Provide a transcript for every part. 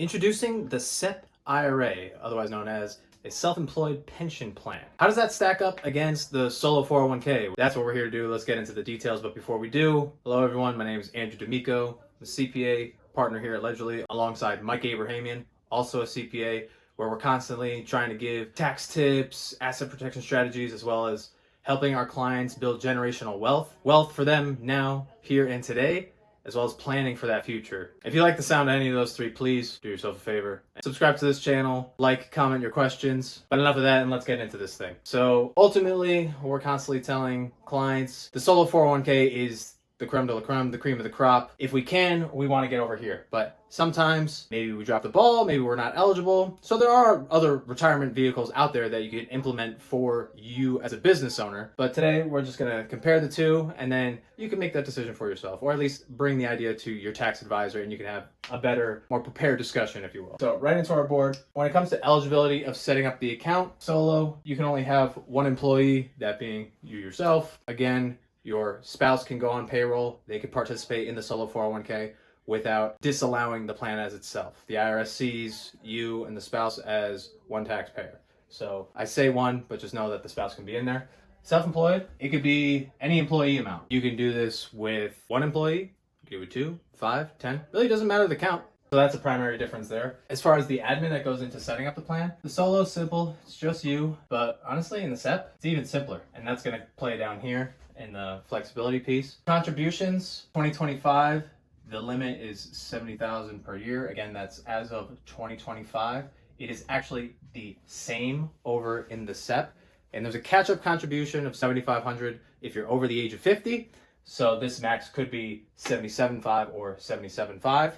Introducing the SEP IRA, otherwise known as a self-employed pension plan. How does that stack up against the solo 401k? That's what we're here to do. Let's get into the details. But before we do, hello everyone. My name is Andrew D'Amico, the CPA partner here at Eligibility, alongside Mike Abrahamian, also a CPA, where we're constantly trying to give tax tips, asset protection strategies, as well as helping our clients build generational wealth for them now, here, and today, as well as planning for that future. If you like the sound of any of those three, please do yourself a favor and subscribe to this channel, like, comment your questions. But enough of that, and let's get into this thing. So ultimately, we're constantly telling clients the solo 401k is the creme de la creme, the cream of the crop. If we can, we want to get over here. But sometimes maybe we drop the ball, maybe we're not eligible. So there are other retirement vehicles out there that you can implement for you as a business owner. But today we're just going to compare the two, and then you can make that decision for yourself, or at least bring the idea to your tax advisor and you can have a better, more prepared discussion, if you will. So right into our board. When it comes to eligibility of setting up the account solo, you can only have one employee, that being you yourself. Again, your spouse can go on payroll. They could participate in the solo 401k without disallowing the plan as itself. The IRS sees you and the spouse as one taxpayer. So I say one, but just know that the spouse can be in there. Self-employed, it could be any employee amount. You can do this with one employee, you can do it 2, 5, 10. Really doesn't matter the count. So that's a primary difference there. As far as the admin that goes into setting up the plan, the solo is simple, it's just you. But honestly, in the SEP, it's even simpler. And that's gonna play down here in the flexibility piece. Contributions, 2025, the limit is $70,000 per year. Again, that's as of 2025. It is actually the same over in the SEP. And there's a catch-up contribution of $7,500 if you're over the age of 50. So this max could be $77,500 or $77,500,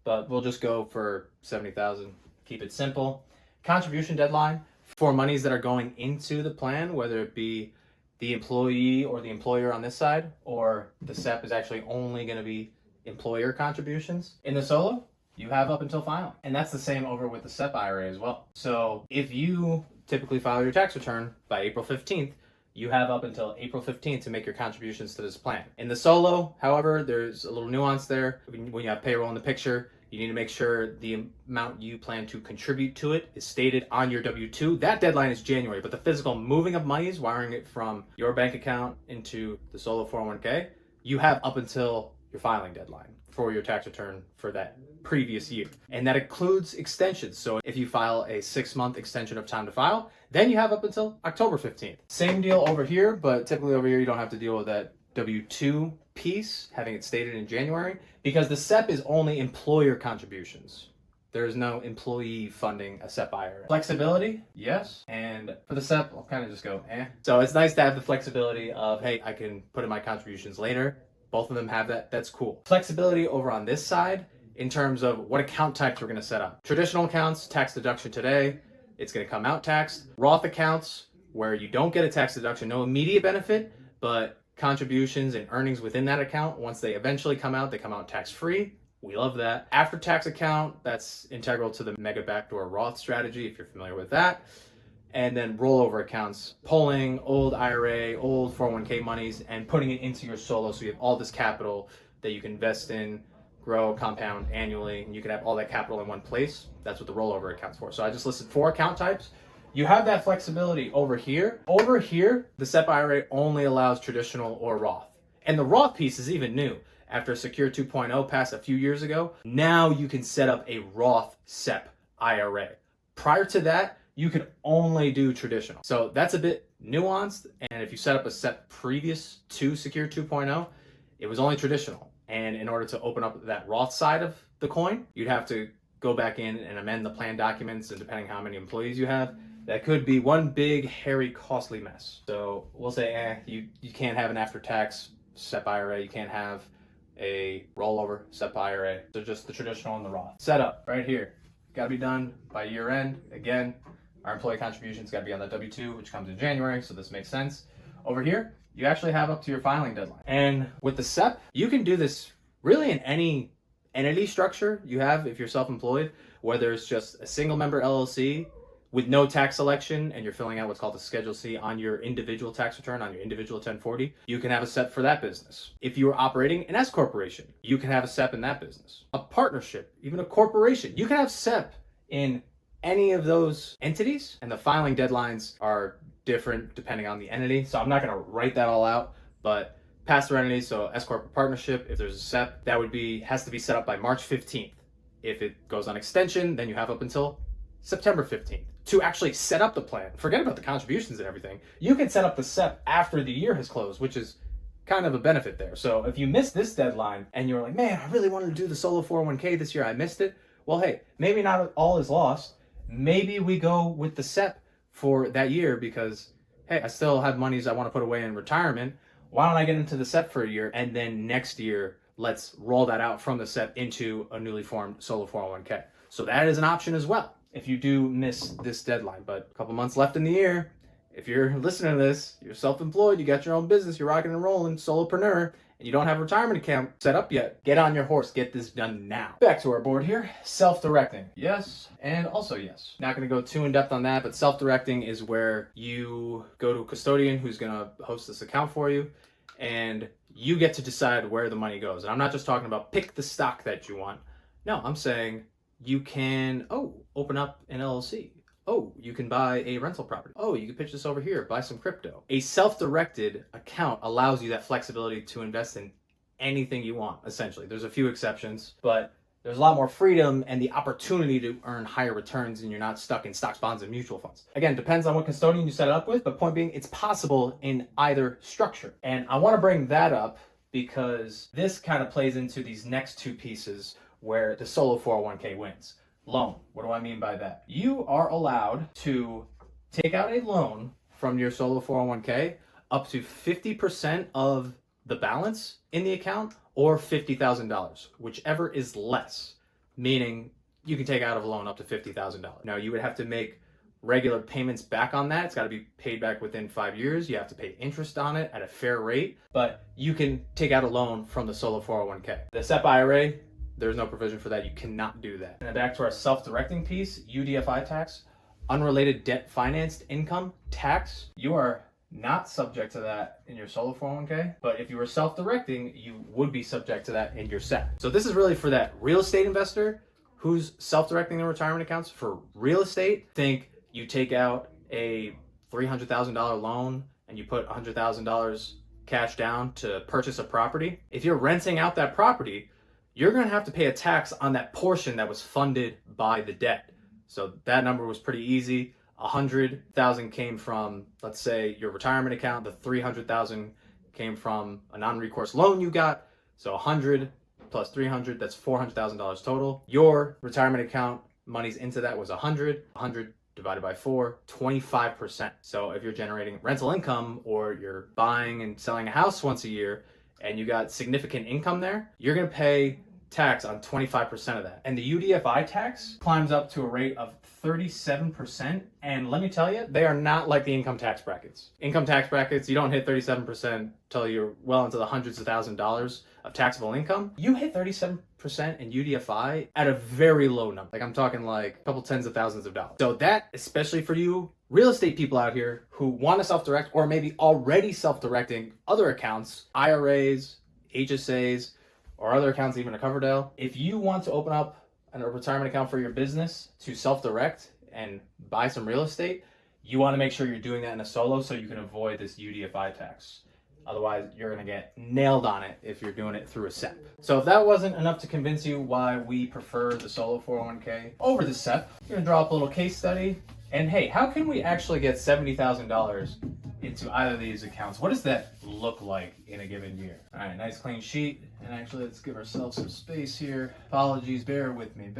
but we'll just go for $70,000, keep it simple. Contribution deadline for monies that are going into the plan, whether it be the employee or the employer on this side, or the SEP is actually only going to be employer contributions. In the solo, you have up until filing. And that's the same over with the SEP IRA as well. So if you typically file your tax return by April 15th, you have up until April 15th to make your contributions to this plan. In the solo, however, there's a little nuance there. When you have payroll in the picture, you need to make sure the amount you plan to contribute to it is stated on your W-2. That deadline is January, but the physical moving of monies, wiring it from your bank account into the solo 401k, you have up until your filing deadline for your tax return for that previous year. And that includes extensions. So if you file a 6-month extension of time to file, then you have up until October 15th. Same deal over here, but typically over here you don't have to deal with that W-2 piece, having it stated in January, because the SEP is only employer contributions. There is no employee funding a SEP IRA. Flexibility, yes. And for the SEP, I'll kind of just go, eh. So it's nice to have the flexibility of, hey, I can put in my contributions later. Both of them have that, that's cool. Flexibility over on this side, in terms of what account types we're gonna set up. Traditional accounts, tax deduction today, it's gonna come out taxed. Roth accounts, where you don't get a tax deduction, no immediate benefit, but contributions and earnings within that account, once they eventually come out, they come out tax-free. We love that. After tax account, that's integral to the mega backdoor Roth strategy, if you're familiar with that. And then rollover accounts, pulling old IRA, old 401k monies, and putting it into your solo, so you have all this capital that you can invest in, grow, compound annually, and you can have all that capital in one place. That's what the rollover account's for. So I just listed 4 account types. You have that flexibility over here. Over here, the SEP IRA only allows traditional or Roth. And the Roth piece is even new. After Secure 2.0 passed a few years ago, now you can set up a Roth SEP IRA. Prior to that, you could only do traditional. So that's a bit nuanced. And if you set up a SEP previous to Secure 2.0, it was only traditional. And in order to open up that Roth side of the coin, you'd have to go back in and amend the plan documents, and depending how many employees you have, that could be one big, hairy, costly mess. So we'll say, you can't have an after-tax SEP IRA, you can't have a rollover SEP IRA. So just the traditional and the Roth. Setup right here. Got to be done by year end. Again, our employee contributions got to be on the W-2, which comes in January, so this makes sense. Over here, you actually have up to your filing deadline. And with the SEP, you can do this really in any entity structure you have if you're self-employed, whether it's just a single member LLC with no tax selection and you're filling out what's called a Schedule C on your individual tax return, on your individual 1040, you can have a SEP for that business. If you are operating an S corporation, you can have a SEP in that business. A partnership, even a corporation, you can have SEP in any of those entities, and the filing deadlines are different depending on the entity. So I'm not going to write that all out, but pass-through entities, so S corp partnership, if there's a SEP, that has to be set up by March 15th. If it goes on extension, then you have up until September 15th to actually set up the plan. Forget about the contributions and everything. You can set up the SEP after the year has closed, which is kind of a benefit there. So if you missed this deadline and you're like, man, I really wanted to do the solo 401k this year, I missed it. Well, hey, maybe not all is lost. Maybe we go with the SEP for that year because, hey, I still have monies I want to put away in retirement. Why don't I get into the SEP for a year, and then next year, let's roll that out from the SEP into a newly formed solo 401k. So that is an option as well if you do miss this deadline. But a couple months left in the year. If you're listening to this, you're self-employed, you got your own business, you're rocking and rolling, solopreneur, and you don't have a retirement account set up yet, get on your horse, get this done now. Back to our board here, self-directing. Yes, and also yes. Not gonna go too in depth on that, but self-directing is where you go to a custodian who's gonna host this account for you, and you get to decide where the money goes. And I'm not just talking about pick the stock that you want. No, I'm saying you can, open up an LLC. You can buy a rental property. You can pitch this over here, buy some crypto. A self-directed account allows you that flexibility to invest in anything you want, essentially. There's a few exceptions, but there's a lot more freedom and the opportunity to earn higher returns, and you're not stuck in stocks, bonds, and mutual funds. Again, depends on what custodian you set it up with, but point being, it's possible in either structure. And I want to bring that up because this kind of plays into these next two pieces where the solo 401k wins. Loan. What do I mean by that? You are allowed to take out a loan from your solo 401k up to 50% of the balance in the account or $50,000, whichever is less, meaning you can take out a loan up to $50,000. Now, you would have to make regular payments back on that. It's got to be paid back within 5 years. You have to pay interest on it at a fair rate, but you can take out a loan from the solo 401k. The SEP IRA, there's no provision for that. You cannot do that. And then back to our self-directing piece, UDFI tax, unrelated debt financed income tax. You are not subject to that in your solo 401k, but if you were self-directing, you would be subject to that in your SEP. So this is really for that real estate investor who's self-directing their retirement accounts. For real estate, think you take out a $300,000 loan and you put $100,000 cash down to purchase a property. If you're renting out that property, you're going to have to pay a tax on that portion that was funded by the debt. So that number was pretty easy. 100,000 came from, let's say, your retirement account. The 300,000 came from a non-recourse loan you got. So 100 plus 300, that's $400,000 total. Your retirement account monies into that was 100 divided by 4, 25%. So if you're generating rental income or you're buying and selling a house once a year and you got significant income there, you're going to pay tax on 25% of that. And the UDFI tax climbs up to a rate of 37%. And let me tell you, they are not like the income tax brackets. Income tax brackets, you don't hit 37% till you're well into the hundreds of $1,000s of taxable income. You hit 37% in UDFI at a very low number. Like I'm talking like a couple tens of thousands of dollars. So that, especially for you real estate people out here who want to self-direct or maybe already self-directing other accounts, IRAs, HSAs, or other accounts, even a Coverdell. If you want to open up a retirement account for your business to self-direct and buy some real estate, you want to make sure you're doing that in a solo so you can avoid this UDFI tax. Otherwise, you're going to get nailed on it if you're doing it through a SEP. So if that wasn't enough to convince you why we prefer the solo 401k over the SEP, I'm going to draw up a little case study. And hey, how can we actually get $70,000 into either of these accounts? What does that look like in a given year? All right, nice clean sheet. And actually, let's give ourselves some space here. Apologies, bear with me.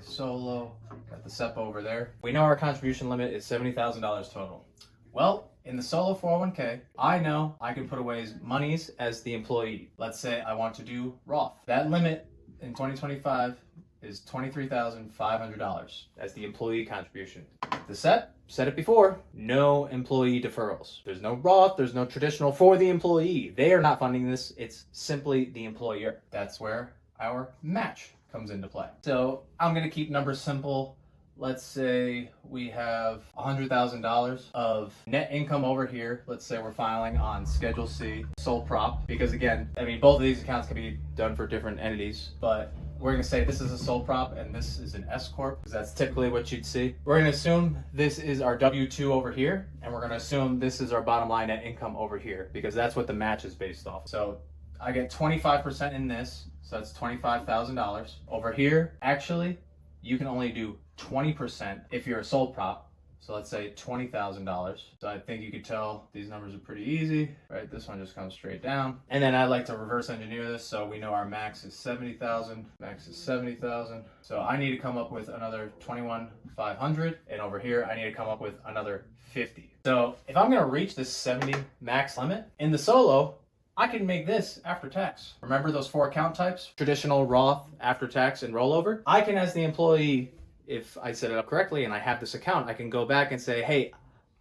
Solo, got the SEP over there. We know our contribution limit is $70,000 total. Well, in the solo 401k, I know I can put away monies as the employee. Let's say I want to do Roth. That limit in 2025 is $23,500 as the employee contribution. The SEP, said it before, no employee deferrals. There's no Roth, there's no traditional for the employee. They are not funding this, it's simply the employer. That's where our match comes into play. So I'm gonna keep numbers simple. let's say we have $100,000 of net income over here. Let's say we're filing on Schedule C, sole prop, because again, I mean, both of these accounts can be done for different entities, but we're going to say this is a sole prop and this is an S Corp, because that's typically what you'd see. We're going to assume this is our W-2 over here, and we're going to assume this is our bottom line net income over here, because that's what the match is based off. So I get 25% in this, so that's $25,000. Over here, actually, you can only do 20% if you're a sole prop. So let's say $20,000. So I think you could tell these numbers are pretty easy, right? This one just comes straight down. And then I like to reverse engineer this. So we know our max is 70,000, max is 70,000. So I need to come up with another 21,500. And over here, I need to come up with another 50. So if I'm gonna reach this 70 max limit in the solo, I can make this after tax. Remember those 4 account types? Traditional, Roth, after tax, and rollover. I can, as the employee, if I set it up correctly and I have this account, I can go back and say, hey,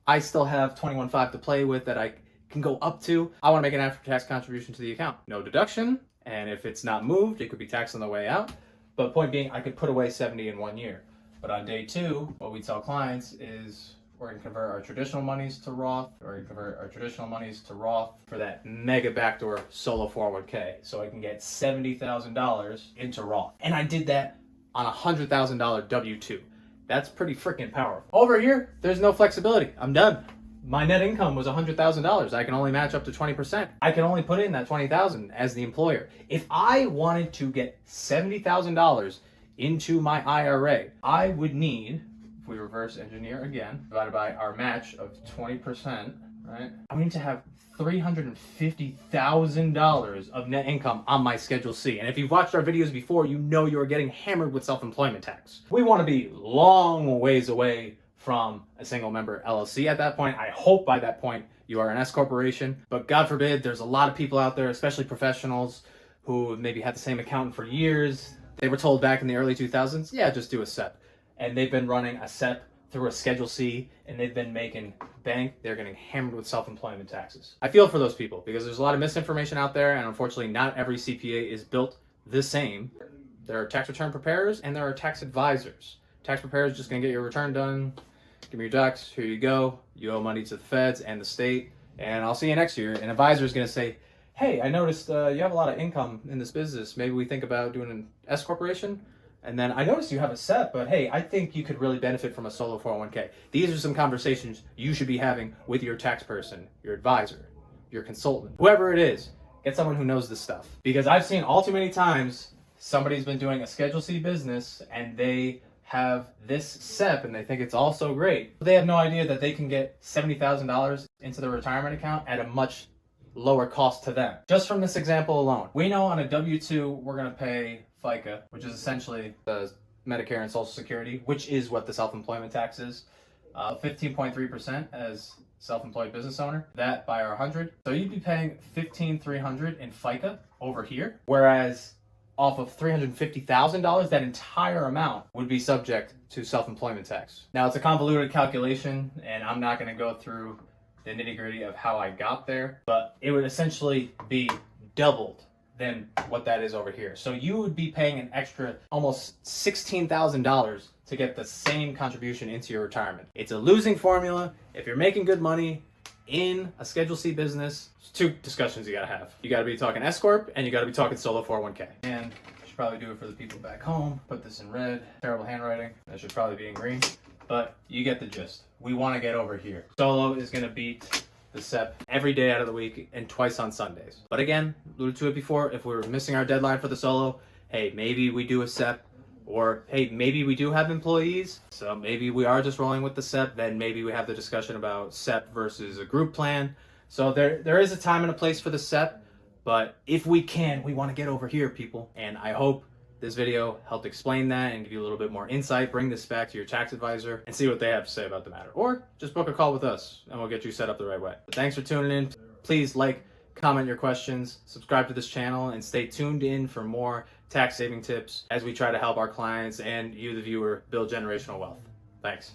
I still have 21.5 to play with that I can go up to. I want to make an after-tax contribution to the account. No deduction, and if it's not moved, it could be taxed on the way out. But point being, I could put away 70 in 1 year. But on day 2, what we tell clients is we're going to convert our traditional monies to Roth, or we're going to convert our traditional monies to Roth for that mega backdoor solo 401k. So I can get $70,000 into Roth. And I did that on a $100,000 W-2. That's pretty freaking powerful. Over here, there's no flexibility. I'm done. My net income was $100,000. I can only match up to 20%. I can only put in that $20,000 as the employer. If I wanted to get $70,000 into my IRA, I would need, if we reverse engineer again, divided by our match of 20%, right? I need to have $350,000 of net income on my Schedule C. And if you've watched our videos before, you know you're getting hammered with self-employment tax. We want to be long ways away from a single member LLC at that point. I hope by that point you are an S corporation, but God forbid, there's a lot of people out there, especially professionals, who maybe had the same accountant for years. They were told back in the early 2000s, yeah, just do a SEP. And they've been running a SEP through a Schedule C, and they've been making bank. They're getting hammered with self-employment taxes. I feel for those people because there's a lot of misinformation out there, and unfortunately not every CPA is built the same. There are tax return preparers and there are tax advisors. Tax preparers just gonna get your return done, give me your ducks, here you go, you owe money to the feds and the state, and I'll see you next year. An advisor is gonna say, hey, I noticed you have a lot of income in this business. Maybe we think about doing an S corporation. And then I noticed you have a SEP, but hey, I think you could really benefit from a solo 401k. These are some conversations you should be having with your tax person, your advisor, your consultant, whoever it is. Get someone who knows this stuff. Because I've seen all too many times somebody's been doing a Schedule C business and they have this SEP and they think it's all so great. But they have no idea that they can get $70,000 into their retirement account at a much lower cost to them. Just from this example alone, we know on a W-2 we're gonna pay FICA, which is essentially the Medicare and Social Security, which is what the self-employment tax is, 15.3% as self-employed business owner, that by our 100. So you'd be paying $15,300 in FICA over here, whereas off of $350,000, that entire amount would be subject to self-employment tax. Now it's a convoluted calculation, and I'm not gonna go through the nitty-gritty of how I got there, but it would essentially be doubled than what that is over here. So you would be paying an extra almost $16,000 to get the same contribution into your retirement. It's a losing formula. If you're making good money in a Schedule C business, there's 2 discussions you gotta have. You gotta be talking S Corp and you gotta be talking solo 401k. And I should probably do it for the people back home. Put this in red, terrible handwriting. That should probably be in green, but you get the gist. We wanna get over here. Solo is gonna beat the SEP every day out of the week and twice on Sundays. But again, alluded to it before, if we're missing our deadline for the solo, hey, maybe we do a SEP, or hey, maybe we do have employees, so maybe we are just rolling with the SEP, then maybe we have the discussion about SEP versus a group plan. So there is a time and a place for the SEP, but if we can, we want to get over here, people. And I hope this video helped explain that and give you a little bit more insight. Bring this back to your tax advisor and see what they have to say about the matter. Or just book a call with us and we'll get you set up the right way. But thanks for tuning in. Please like, comment your questions, subscribe to this channel, and stay tuned in for more tax saving tips as we try to help our clients and you, the viewer, build generational wealth. Thanks.